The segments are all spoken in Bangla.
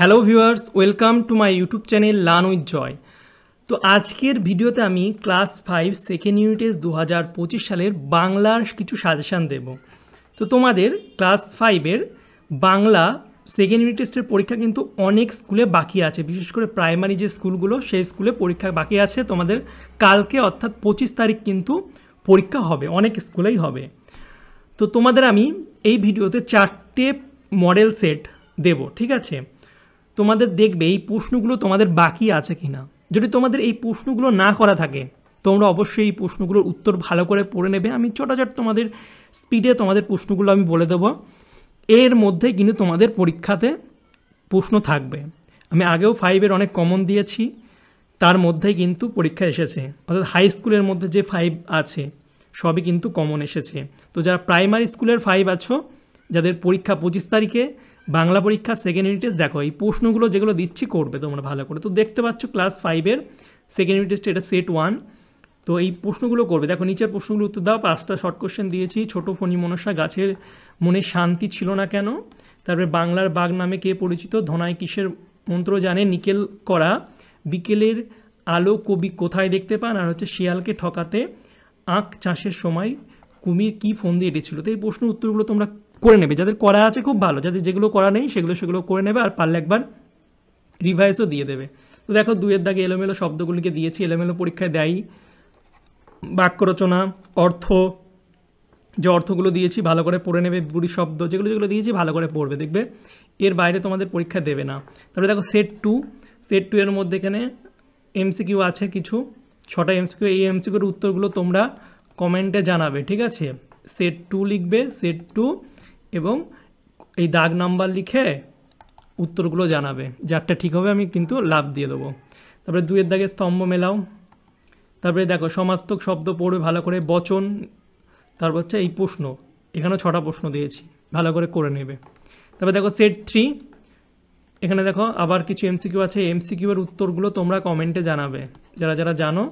Hello viewers, welcome to my YouTube channel learn with Joy. তো আজকের ভিডিওতে আমি ক্লাস 5 সেকেন্ড ইউনিট টেস্ট 2025 সালের বাংলার কিছু সাজেশান দেব। তো তোমাদের ক্লাস 5-এর বাংলা সেকেন্ড ইউনিট টেস্টের পরীক্ষা কিন্তু অনেক স্কুলে বাকি আছে, বিশেষ করে প্রাইমারি যে স্কুলগুলো সেই স্কুলে পরীক্ষা বাকি আছে। তোমাদের কালকে অর্থাৎ 25 তারিখ কিন্তু পরীক্ষা হবে, অনেক স্কুলেই হবে। তো তোমাদের আমি এই ভিডিওতে 4টে মডেল সেট দেব, ঠিক আছে? তোমাদের দেখবে এই প্রশ্নগুলো তোমাদের বাকি আছে কি না। যদি তোমাদের এই প্রশ্নগুলো না করা থাকে তোমরা অবশ্যই এই প্রশ্নগুলোর উত্তর ভালো করে পড়ে নেবে। আমি ছোটাছট তোমাদের স্পিডে তোমাদের প্রশ্নগুলো আমি বলে দেবো। এর মধ্যে কিন্তু তোমাদের পরীক্ষাতে প্রশ্ন থাকবে। আমি আগেও 5-এর অনেক কমন দিয়েছি, তার মধ্যে কিন্তু পরীক্ষা এসেছে। অর্থাৎ হাই স্কুলের মধ্যে যে 5 আছে সবই কিন্তু কমন এসেছে। তো যারা প্রাইমারি স্কুলের 5 আছো, যাদের পরীক্ষা 25 তারিখে বাংলা পরীক্ষা সেকেন্ড ইউনিট টেস্ট, দেখো এই প্রশ্নগুলো যেগুলো দিচ্ছি করবে তোমরা ভালো করে। তো দেখতে পাচ্ছ ক্লাস 5-এর সেকেন্ড ইউনিট টেস্ট, এটা সেট 1। তো এই প্রশ্নগুলো করবে। দেখো নিচের প্রশ্নগুলো উত্তর দাও। 5টা শর্ট কোশ্চেন দিয়েছি। ছোট ফণী মনসা গাছের মনে শান্তি ছিল না কেন, তারপরে বাংলার বাঘ নামে কে পরিচিত, ধনায় কিসের মন্ত্র জানে, নিকেল করা বিকেলের আলো কবি কোথায় দেখতে পান, আর হচ্ছে শিয়ালকে ঠকাতে আখ চাষের সময় কুমির কি ফোন দিয়ে এটেছিল। তো এই প্রশ্ন উত্তরগুলো তোমরা করে নেবে। যাদের করা আছে খুব ভালো, যাদের যেগুলো করা নেই সেগুলো করে নেবে, আর পারলে একবার রিভাইসও দিয়ে দেবে। তো দেখো 2-এর দাগে এলোমেলো শব্দগুলিকে দিয়েছি, এলোমেলো পরীক্ষায় দেয়। বাক্য রচনা, অর্থ, যে অর্থগুলো দিয়েছি ভালো করে পড়ে নেবে। বুড়ি শব্দ যেগুলো দিয়েছি ভালো করে পড়বে, দেখবে এর বাইরে তোমাদের পরীক্ষা দেবে না। তারপরে দেখো সেট 2 এর মধ্যে এখানে এমসিকিউ আছে কিছু, 6টা এমসিকিউ। এই এমসিকিউর উত্তরগুলো তোমরা কমেন্টে জানাবে, ঠিক আছে? সেট 2 লিখবে, সেট 2, এবং এই দাগ নাম্বার লিখে উত্তরগুলো জানাবে। যারটা ঠিক হবে আমি কিন্তু লাভ দিয়ে দেবো। তারপরে 2-এর দাগে স্তম্ভ মেলাও। তারপরে দেখো সমার্থক শব্দ পড়বে ভালো করে, বচন। তারপর হচ্ছে এই প্রশ্ন, এখানেও 6টা প্রশ্ন দিয়েছি, ভালো করে নেবে। তারপরে দেখো সেট 3, এখানে দেখো আবার কিছু এমসিকিউ আছে। এমসিকিউর উত্তরগুলো তোমরা কমেন্টে জানাবে, যারা জানো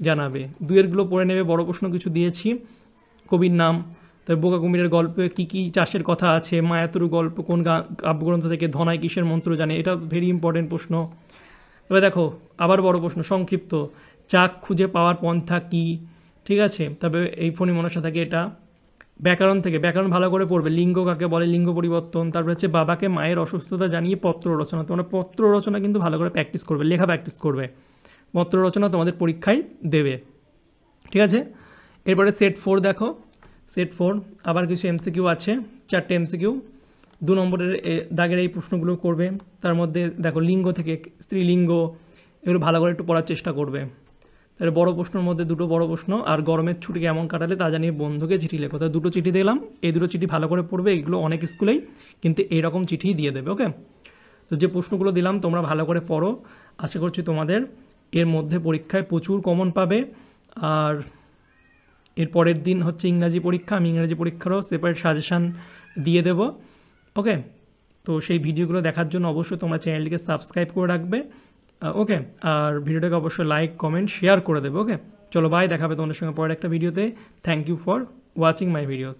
জানাবে। 2-এরগুলো পড়ে নেবে। বড় প্রশ্ন কিছু দিয়েছি, কবির নাম, তারপর বোকা কুমিরের গল্পে কী চাষের কথা আছে, মায়াতুরু গল্প কোন কাব্যগ্রন্থ থেকে, ধনায় কিসের মন্ত্র জানে, এটা ভেরি ইম্পর্টেন্ট প্রশ্ন। তবে দেখো আবার বড় প্রশ্ন সংক্ষিপ্ত, চাক খুঁজে পাওয়ার পন্থা কী, ঠিক আছে? তবে এই ফণী মনসা থাকে এটা। ব্যাকরণ থেকে, ব্যাকরণ ভালো করে পড়বে। লিঙ্গ কাকে বলে, লিঙ্গ পরিবর্তন। তারপর হচ্ছে বাবাকে মায়ের অসুস্থতা জানিয়ে পত্র রচনা। তোমরা পত্র রচনা কিন্তু ভালো করে প্র্যাকটিস করবে, লেখা প্র্যাকটিস করবে। পত্র রচনা তোমাদের পরীক্ষায় দেবে, ঠিক আছে? এরপরে সেট 4 দেখো, সেট 4 আবার কিছু এমসিকিউ আছে, 4টে এমসিকিউ। 2 নম্বরের দাগের এই প্রশ্নগুলো করবে। তার মধ্যে দেখো লিঙ্গ থেকে স্ত্রীলিঙ্গ, এগুলো ভালো করে একটু পড়ার চেষ্টা করবে। তাহলে বড় প্রশ্নের মধ্যে 2টো বড় প্রশ্ন, আর গরমের ছুটি কেমন কাটালে তা জানিয়ে বন্ধুকে চিঠি লেখো। তাহলে 2টো চিঠি দিলাম, এই 2টো চিঠি ভালো করে পড়বে। এগুলো অনেক স্কুলেই কিন্তু এইরকম চিঠিই দিয়ে দেবে, ওকে? তো যে প্রশ্নগুলো দিলাম তোমরা ভালো করে পড়ো। আশা করছি তোমাদের এর মধ্যে পরীক্ষায় প্রচুর কমন পাবে। আর এর পরের দিন হচ্ছে ইংরাজি পরীক্ষা, আমি ইংরাজি পরীক্ষারও সেপারেট সাজেশান দিয়ে দেব, ওকে? তো সেই ভিডিওগুলো দেখার জন্য অবশ্যই তোমরা চ্যানেলটিকে সাবস্ক্রাইব করে রাখবে, ওকে? আর ভিডিওটাকে অবশ্যই লাইক কমেন্ট শেয়ার করে দেবে, ওকে? চলো বাই, দেখাবে তোমাদের সঙ্গে পরের একটা ভিডিওতে। Thank you for watching my videos.